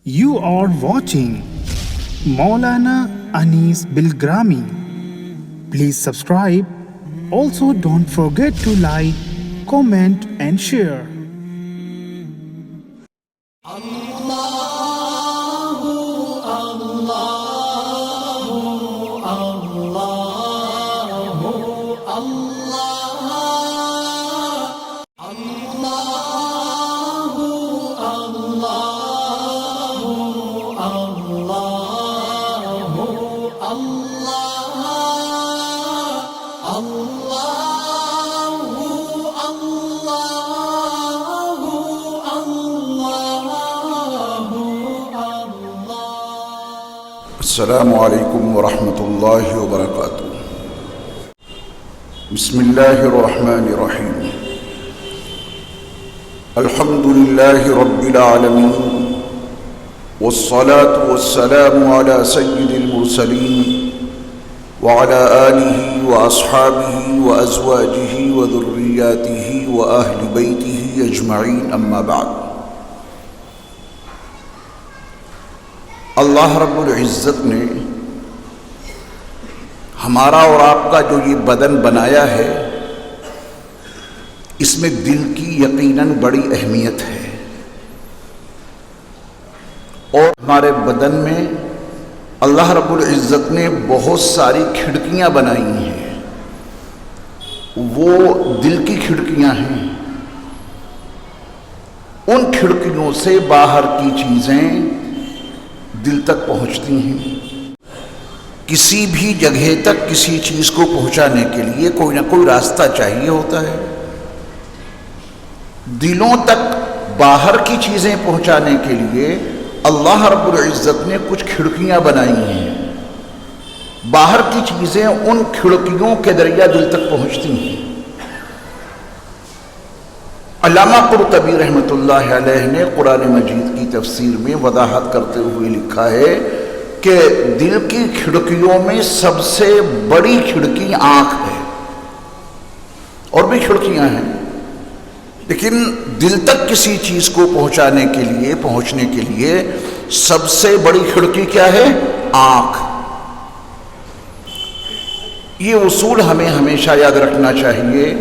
You are watching Maulana Anis Bilgrami. Please subscribe. Also don't forget to like, comment and share. السلام علیکم ورحمۃ اللہ وبرکاتہ۔ بسم اللہ الرحمن الرحیم۔ الحمد للہ رب العالمین والصلاة والسلام علی سید المرسلین وعلی آلہ واصحابہ وازواجہ وذریاتہ واہل بیتہ اجمعین، اما بعد۔ اللہ رب العزت نے ہمارا اور آپ کا جو یہ بدن بنایا ہے، اس میں دل کی یقیناً بڑی اہمیت ہے، اور ہمارے بدن میں اللہ رب العزت نے بہت ساری کھڑکیاں بنائی ہیں، وہ دل کی کھڑکیاں ہیں۔ ان کھڑکیوں سے باہر کی چیزیں دل تک پہنچتی ہیں۔ کسی بھی جگہ تک کسی چیز کو پہنچانے کے لیے کوئی نہ کوئی راستہ چاہیے ہوتا ہے۔ دلوں تک باہر کی چیزیں پہنچانے کے لیے اللہ رب العزت نے کچھ کھڑکیاں بنائی ہیں۔ باہر کی چیزیں ان کھڑکیوں کے ذریعے دل تک پہنچتی ہیں۔ علامہ قرطبی رحمۃ اللہ علیہ نے قرآن مجید کی تفسیر میں وضاحت کرتے ہوئے لکھا ہے کہ دل کی کھڑکیوں میں سب سے بڑی کھڑکی آنکھ ہے، اور بھی کھڑکیاں ہیں، لیکن دل تک کسی چیز کو پہنچنے کے لیے سب سے بڑی کھڑکی کیا ہے؟ آنکھ۔ یہ اصول ہمیں ہمیشہ یاد رکھنا چاہیے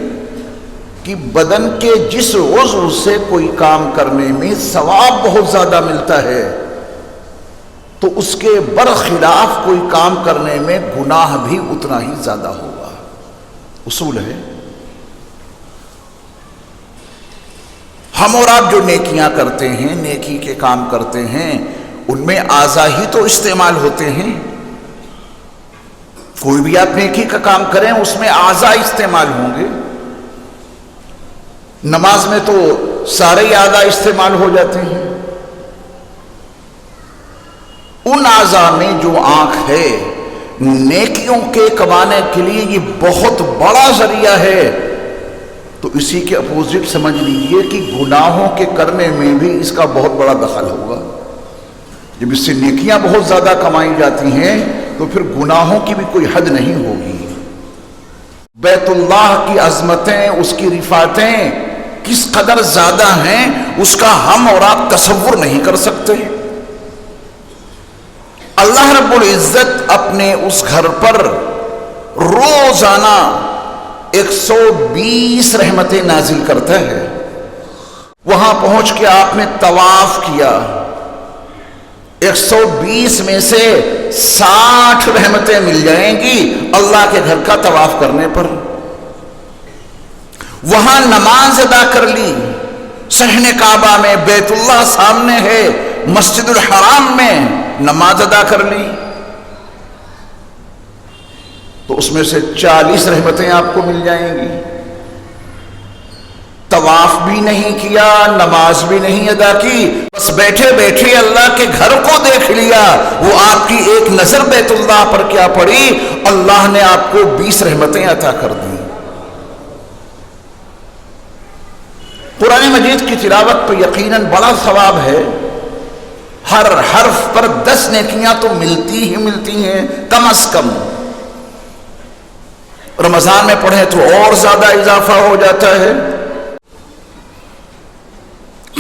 کہ بدن کے جس عضو سے کوئی کام کرنے میں ثواب بہت زیادہ ملتا ہے، تو اس کے برخلاف کوئی کام کرنے میں گناہ بھی اتنا ہی زیادہ ہوگا۔ اصول ہے۔ ہم اور آپ جو نیکیاں کرتے ہیں، نیکی کے کام کرتے ہیں، ان میں اعضاء ہی تو استعمال ہوتے ہیں۔ کوئی بھی آپ نیکی کا کام کریں، اس میں اعضاء استعمال ہوں گے۔ نماز میں تو سارے اعضاء استعمال ہو جاتے ہیں۔ ان اعضاء میں جو آنکھ ہے، نیکیوں کے کمانے کے لیے یہ بہت بڑا ذریعہ ہے، تو اسی کے اپوزٹ سمجھ لیجئے کہ گناہوں کے کرنے میں بھی اس کا بہت بڑا دخل ہوگا۔ جب اس سے نیکیاں بہت زیادہ کمائی جاتی ہیں تو پھر گناہوں کی بھی کوئی حد نہیں ہوگی۔ بیت اللہ کی عظمتیں، اس کی رفعتیں کس قدر زیادہ ہیں، اس کا ہم اور آپ تصور نہیں کر سکتے۔ اللہ رب العزت اپنے اس گھر پر روزانہ 120 رحمتیں نازل کرتا ہے۔ وہاں پہنچ کے آپ نے طواف کیا، 120 میں سے 60 رحمتیں مل جائیں گی اللہ کے گھر کا طواف کرنے پر۔ وہاں نماز ادا کر لی، صحن کعبہ میں، بیت اللہ سامنے ہے، مسجد الحرام میں نماز ادا کر لی، تو اس میں سے 40 رحمتیں آپ کو مل جائیں گی۔ طواف بھی نہیں کیا، نماز بھی نہیں ادا کی، بس بیٹھے بیٹھے اللہ کے گھر کو دیکھ لیا، وہ آپ کی ایک نظر بیت اللہ پر کیا پڑی، اللہ نے آپ کو 20 رحمتیں عطا کر دی۔ قرآن مجید کی تلاوت پہ یقیناً بڑا ثواب ہے، ہر حرف پر 10 نیکیاں تو ملتی ہی ملتی ہیں کم از کم۔ رمضان میں پڑھیں تو اور زیادہ اضافہ ہو جاتا ہے۔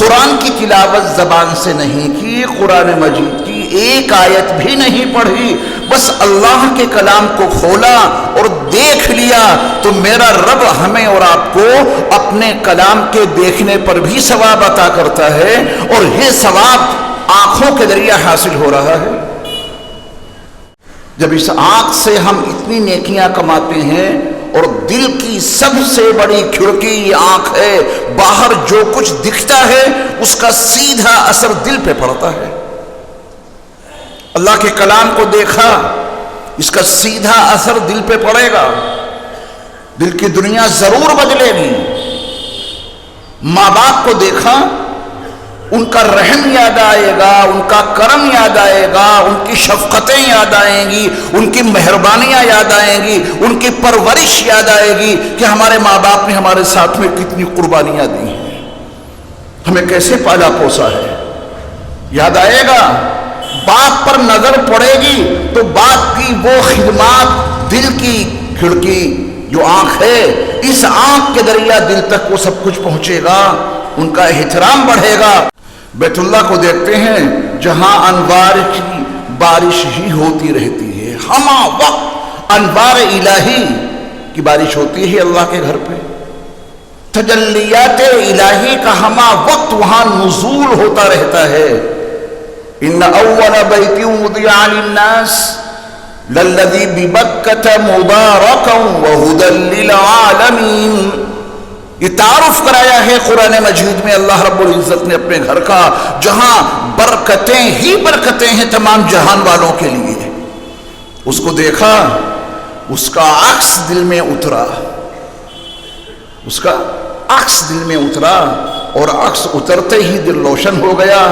قرآن کی تلاوت زبان سے نہیں کی، قرآن مجید کی ایک آیت بھی نہیں پڑھی، بس اللہ کے کلام کو کھولا اور دیکھ لیا، تو میرا رب ہمیں اور آپ کو اپنے کلام کے دیکھنے پر بھی ثواب عطا کرتا ہے، اور یہ ثواب آنکھوں کے ذریعے حاصل ہو رہا ہے۔ جب اس آنکھ سے ہم اتنی نیکیاں کماتے ہیں، اور دل کی سب سے بڑی کھڑکی یہ آنکھ ہے، باہر جو کچھ دکھتا ہے اس کا سیدھا اثر دل پہ پڑتا ہے۔ اللہ کے کلام کو دیکھا، اس کا سیدھا اثر دل پہ پڑے گا، دل کی دنیا ضرور بدلے گی۔ ماں باپ کو دیکھا، ان کا رحم یاد آئے گا، ان کا کرم یاد آئے گا، ان کی شفقتیں یاد آئیں گی، ان کی مہربانیاں یاد آئیں گی، ان کی پرورش یاد آئے گی کہ ہمارے ماں باپ نے ہمارے ساتھ میں کتنی قربانیاں دی ہیں، ہمیں کیسے پالا پوسا ہے، یاد آئے گا۔ باپ پر نظر پڑے گی تو باپ کی وہ خدمات، دل کی کھڑکی جو آنکھ ہے، اس آنکھ کے ذریعہ دل تک وہ سب کچھ پہنچے گا، ان کا احترام بڑھے گا۔ بیت اللہ کو دیکھتے ہیں جہاں انوار کی بارش ہی ہوتی رہتی ہے، ہما وقت انوار الہی کی بارش ہوتی ہے اللہ کے گھر پہ، تجلیات الہی کا ہما وقت وہاں نزول ہوتا رہتا ہے۔ ان اول بیت وضع للناس للذی ببکۃ مبارکا وہدی للعالمین، یہ تعارف کرایا ہے قرآن مجید میں اللہ رب العزت نے اپنے گھر کا، جہاں برکتیں ہی برکتیں ہیں تمام جہان والوں کے لیے۔ اس کو دیکھا، اس کا عکس دل میں اترا، اس کا عکس دل میں اترا، اور عکس اترتے ہی دل روشن ہو گیا،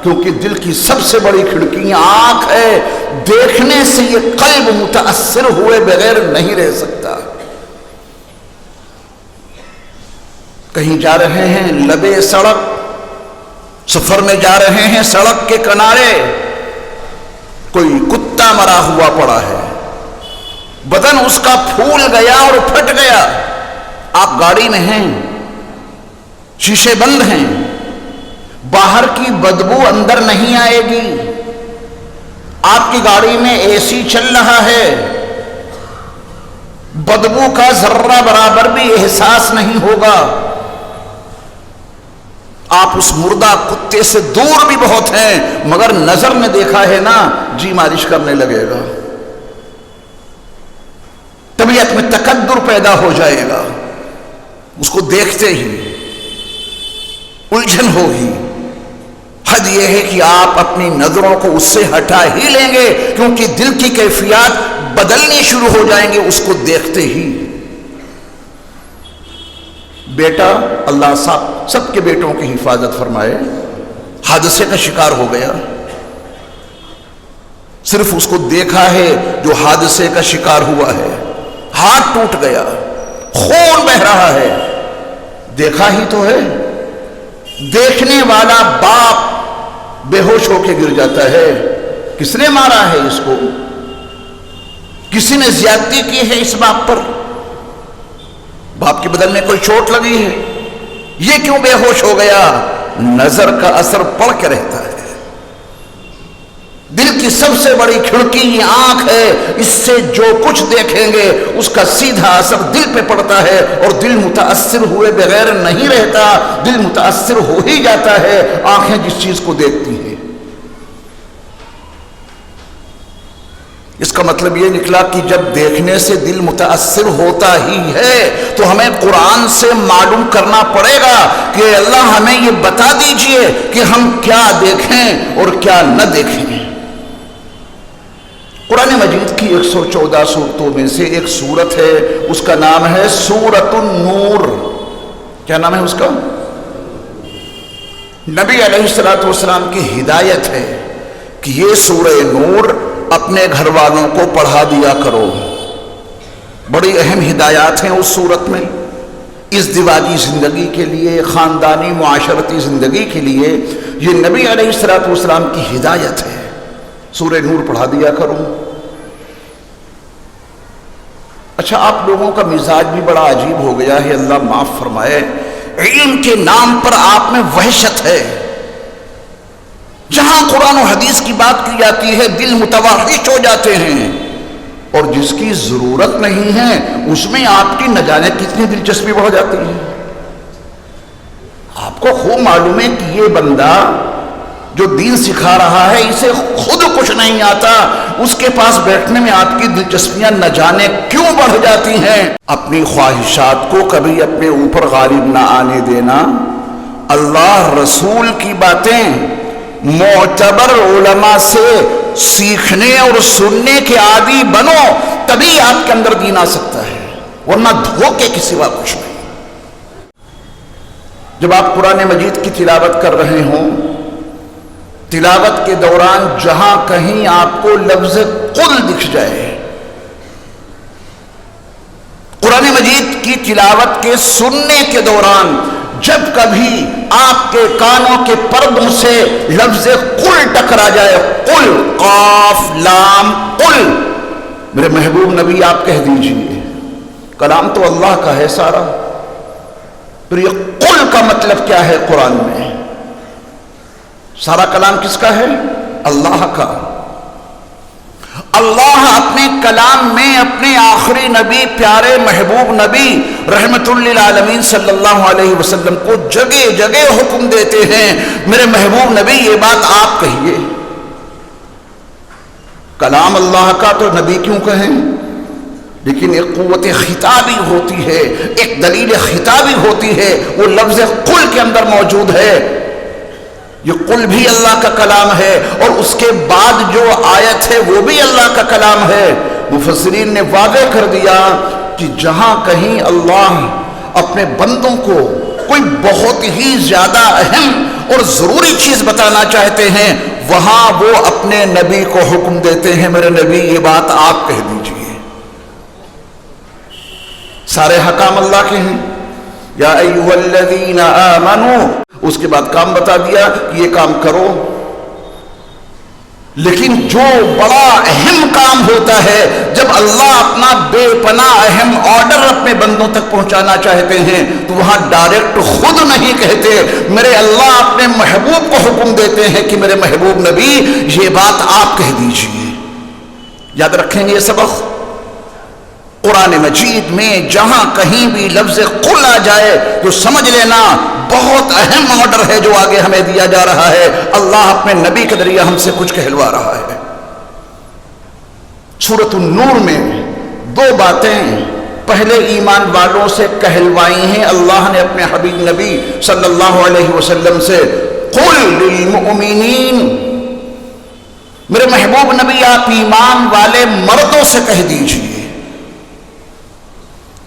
کیونکہ دل کی سب سے بڑی کھڑکی آنکھ ہے، دیکھنے سے یہ قلب متاثر ہوئے بغیر نہیں رہ سکتا۔ کہیں جا رہے ہیں لبے سڑک، سفر میں جا رہے ہیں، سڑک کے کنارے کوئی کتا مرا ہوا پڑا ہے، بدن اس کا پھول گیا اور پھٹ گیا، آپ گاڑی میں ہیں، شیشے بند ہیں، باہر کی بدبو اندر نہیں آئے گی، آپ کی گاڑی میں اے سی چل رہا ہے، بدبو کا ذرہ برابر بھی احساس نہیں ہوگا، آپ اس مردہ کتے سے دور بھی بہت ہیں، مگر نظر میں دیکھا ہے نا، جی مالش کرنے لگے گا، طبیعت میں تقدر پیدا ہو جائے گا، اس کو دیکھتے ہی الجھن ہوگی۔ حد یہ ہے کہ آپ اپنی نظروں کو اس سے ہٹا ہی لیں گے، کیونکہ دل کی کیفیات بدلنی شروع ہو جائیں گے اس کو دیکھتے ہی۔ بیٹا، اللہ سب کے بیٹوں کی حفاظت فرمائے، حادثے کا شکار ہو گیا، صرف اس کو دیکھا ہے جو حادثے کا شکار ہوا ہے، ہاتھ ٹوٹ گیا، خون بہ رہا ہے، دیکھا ہی تو ہے، دیکھنے والا باپ بے ہوش ہو کے گر جاتا ہے، کس نے مارا ہے اس کو، کسی نے زیادتی کی ہے اس باپ پر، باپ کے بدن میں کوئی چوٹ لگی ہے، یہ کیوں بے ہوش ہو گیا؟ نظر کا اثر پڑ کے رہتا ہے۔ دل کی سب سے بڑی کھڑکی یہ آنکھ ہے، اس سے جو کچھ دیکھیں گے اس کا سیدھا اثر دل پہ پڑتا ہے، اور دل متاثر ہوئے بغیر نہیں رہتا، دل متاثر ہو ہی جاتا ہے آنکھیں جس چیز کو دیکھتی ہیں۔ اس کا مطلب یہ نکلا کہ جب دیکھنے سے دل متاثر ہوتا ہی ہے تو ہمیں قرآن سے معلوم کرنا پڑے گا کہ اللہ ہمیں یہ بتا دیجئے کہ ہم کیا دیکھیں اور کیا نہ دیکھیں۔ قرآن مجید کی 114 سورتوں میں سے ایک سورت ہے، اس کا نام ہے سورۃ النور۔ کیا نام ہے اس کا؟ نبی علیہ الصلوۃ والسلام کی ہدایت ہے کہ یہ سورہ نور اپنے گھر والوں کو پڑھا دیا کرو۔ بڑی اہم ہدایات ہیں اس سورت میں، ازدواجی زندگی کے لیے، خاندانی معاشرتی زندگی کے لیے یہ نبی علیہ الصلوۃ والسلام کی ہدایت ہے، سورہ نور پڑھا دیا کرو۔ اچھا، آپ لوگوں کا مزاج بھی بڑا عجیب ہو گیا ہے، اللہ معاف فرمائے۔ علم کے نام پر آپ میں وحشت ہے. جہاں قرآن و حدیث کی بات کی جاتی ہے دل متوحش ہو جاتے ہیں، اور جس کی ضرورت نہیں ہے اس میں آپ کی نہ جانے کتنی دلچسپی بڑھ جاتی ہے. آپ کو خوب معلوم ہے کہ یہ بندہ جو دین سکھا رہا ہے اسے خود کچھ نہیں آتا، اس کے پاس بیٹھنے میں آپ کی دلچسپیاں نہ جانے کیوں بڑھ جاتی ہیں. اپنی خواہشات کو کبھی اپنے اوپر غالب نہ آنے دینا. اللہ رسول کی باتیں معتبر علماء سے سیکھنے اور سننے کے عادی بنو، تبھی آپ کے اندر دین آ سکتا ہے، ورنہ دھوکے کے سوا کچھ نہیں. جب آپ قرآن مجید کی تلاوت کر رہے ہوں، تلاوت کے دوران جہاں کہیں آپ کو لفظ قل دکھ جائے، قرآن مجید کی تلاوت کے سننے کے دوران جب کبھی آپ کے کانوں کے پردوں سے لفظ قل ٹکرا جائے، قل قاف لام قل، میرے محبوب نبی آپ کہہ دیجئے کلام تو اللہ کا ہے سارا، پھر یہ قل کا مطلب کیا ہے قرآن میں؟ سارا کلام کس کا ہے؟ اللہ کا. اللہ اپنے کلام میں اپنے آخری نبی پیارے محبوب نبی رحمت للعالمین صلی اللہ علیہ وسلم کو جگہ جگہ حکم دیتے ہیں، میرے محبوب نبی یہ بات آپ کہیے. کلام اللہ کا تو نبی کیوں کہیں؟ لیکن ایک قوت خطابی ہوتی ہے، ایک دلیل خطابی ہوتی ہے، وہ لفظ قل کے اندر موجود ہے. یہ قل بھی اللہ کا کلام ہے، اور اس کے بعد جو آیت ہے وہ بھی اللہ کا کلام ہے. مفسرین نے واضح کر دیا کہ جہاں کہیں اللہ اپنے بندوں کو کوئی بہت ہی زیادہ اہم اور ضروری چیز بتانا چاہتے ہیں، وہاں وہ اپنے نبی کو حکم دیتے ہیں، میرے نبی یہ بات آپ کہہ دیجئے. سارے حکام اللہ کے ہیں. یا ایھا الذین آمنوا، اس کے بعد کام بتا دیا کہ یہ کام کرو. لیکن جو بڑا اہم کام ہوتا ہے، جب اللہ اپنا بے پناہ اہم آرڈر اپنے بندوں تک پہنچانا چاہتے ہیں تو وہاں ڈائریکٹ خود نہیں کہتے، میرے اللہ اپنے محبوب کو حکم دیتے ہیں کہ میرے محبوب نبی یہ بات آپ کہہ دیجئے. یاد رکھیں گے یہ سبق. قرآن مجید میں جہاں کہیں بھی لفظ قل آ جائے تو سمجھ لینا بہت اہم آرڈر ہے جو آگے ہمیں دیا جا رہا ہے. اللہ اپنے نبی کے ذریعے ہم سے کچھ کہلوا رہا ہے. سورۃ النور میں دو باتیں پہلے ایمان والوں سے کہلوائی ہیں اللہ نے اپنے حبیب نبی صلی اللہ علیہ وسلم سے. قل للمؤمنین، میرے محبوب نبی آپ ایمان والے مردوں سے کہہ دیجئے.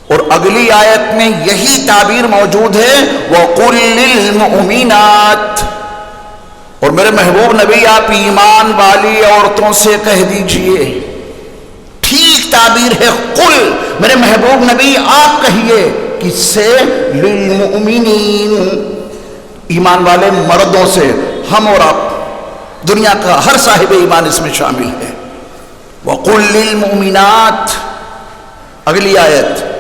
اور اگلی آیت میں یہی تعبیر موجود ہے، وَقُلْ لِلْمُؤْمِنَاتِ، اور میرے محبوب نبی آپ ایمان والی عورتوں سے کہہ دیجئے. ٹھیک تعبیر ہے قل، میرے محبوب نبی آپ کہیے. کس سے؟ للمؤمنین، ایمان والے مردوں سے. ہم اور آپ، دنیا کا ہر صاحب ایمان اس میں شامل ہے. وَقُلْ لِلْمُؤْمِنَاتِ، اگلی آیت.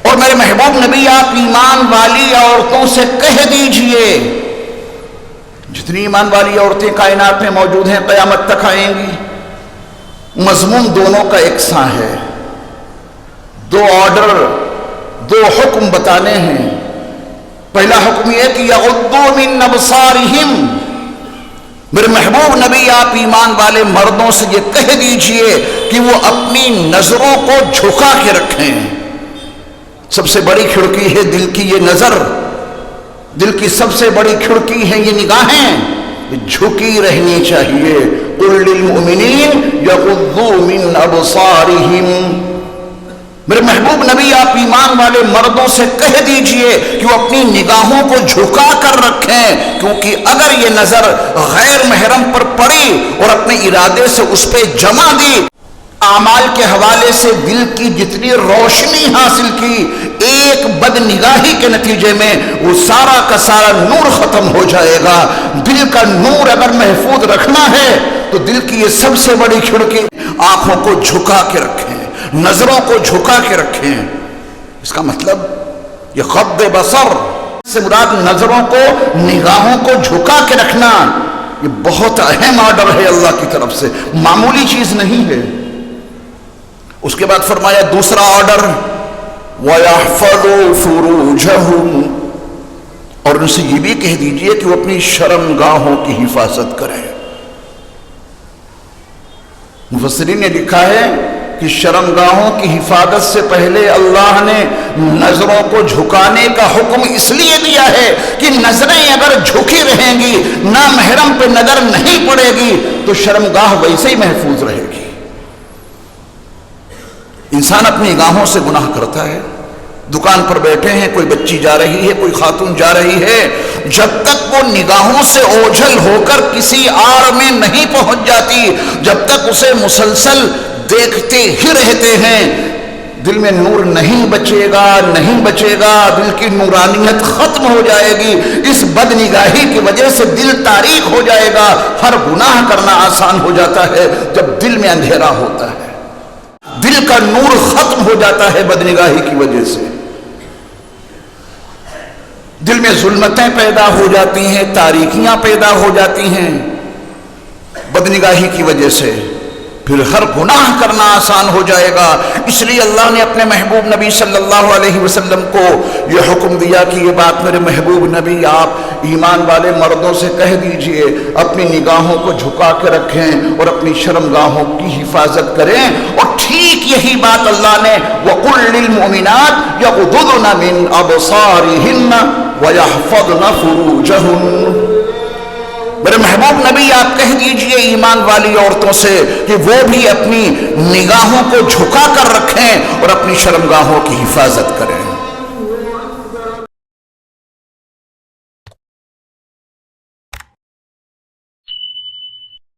اور میرے محبوب نبی آپ ایمان والی عورتوں سے کہہ دیجئے. جتنی ایمان والی عورتیں کائنات میں موجود ہیں قیامت تک آئیں گی، مضمون دونوں کا یکساں ہے. دو آرڈر، دو حکم بتانے ہیں. پہلا حکم یہ کہ یغضوا من ابصارہم، میرے محبوب نبی آپ ایمان والے مردوں سے یہ کہہ دیجئے کہ وہ اپنی نظروں کو جھکا کے رکھیں. سب سے بڑی کھڑکی ہے دل کی یہ نظر، دل کی سب سے بڑی کھڑکی ہے یہ نگاہیں، یہ جھکی رہنی چاہیے. قل للمؤمنین یغضوا من ابصارہم، میرے محبوب نبی آپ ایمان والے مردوں سے کہہ دیجئے کہ وہ اپنی نگاہوں کو جھکا کر رکھیں، کیونکہ اگر یہ نظر غیر محرم پر پڑی اور اپنے ارادے سے اس پہ جمع دی، اعمال کے حوالے سے دل کی جتنی روشنی حاصل کی، ایک بد نگاہی کے نتیجے میں وہ سارا کا سارا نور ختم ہو جائے گا. دل کا نور اگر محفوظ رکھنا ہے تو دل کی یہ سب سے بڑی کھڑکی، آنکھوں کو جھکا کے رکھیں، نظروں کو جھکا کے رکھیں. اس کا مطلب یہ غض بصر سے مراد نظروں کو، نگاہوں کو جھکا کے رکھنا، یہ بہت اہم آرڈر ہے اللہ کی طرف سے، معمولی چیز نہیں ہے۔ اس کے بعد فرمایا دوسرا آرڈر وَيَحْفَظُوا فُرُوجَهُمْ، اور ان سے یہ بھی کہہ دیجئے کہ وہ اپنی شرمگاہوں کی حفاظت کریں۔ مفسرین نے لکھا ہے کہ شرمگاہوں کی حفاظت سے پہلے اللہ نے نظروں کو جھکانے کا حکم اس لیے دیا ہے کہ نظریں اگر جھکی رہیں گی، نامحرم پہ نظر نہیں پڑے گی تو شرمگاہ ویسے ہی محفوظ رہے گی۔ انسان اپنی نگاہوں سے گناہ کرتا ہے، دکان پر بیٹھے ہیں، کوئی بچی جا رہی ہے، کوئی خاتون جا رہی ہے، جب تک وہ نگاہوں سے اوجھل ہو کر کسی آڑ میں نہیں پہنچ جاتی، جب تک اسے مسلسل دیکھتے ہی رہتے ہیں، دل میں نور نہیں بچے گا، نہیں بچے گا، دل کی نورانیت ختم ہو جائے گی۔ اس بد نگاہی کی وجہ سے دل تاریک ہو جائے گا۔ ہر گناہ کرنا آسان ہو جاتا ہے جب دل میں اندھیرا ہوتا ہے، دل کا نور ختم ہو جاتا ہے بد نگاہی کی وجہ سے، دل میں ظلمتیں پیدا ہو جاتی ہیں، تاریکیاں پیدا ہو جاتی ہیں بد نگاہی کی وجہ سے، پھر ہر گناہ کرنا آسان ہو جائے گا۔ اس لیے اللہ نے اپنے محبوب نبی صلی اللہ علیہ وسلم کو یہ حکم دیا کہ یہ بات میرے محبوب نبی آپ ایمان والے مردوں سے کہہ دیجئے اپنی نگاہوں کو جھکا کے رکھیں اور اپنی شرمگاہوں کی حفاظت کریں۔ اور ٹھیک یہی بات اللہ نے وَقُلْ لِلْمُؤْمِنَاتِ يَغْضُضْنَ مِنْ أَبْصَارِهِنَّ وَيَحْفَظْنَ فُرُوجَهُنَّ، میرے محبوب نبی آپ کہہ دیجئے ایمان والی عورتوں سے کہ وہ بھی اپنی نگاہوں کو جھکا کر رکھیں اور اپنی شرمگاہوں کی حفاظت کریں۔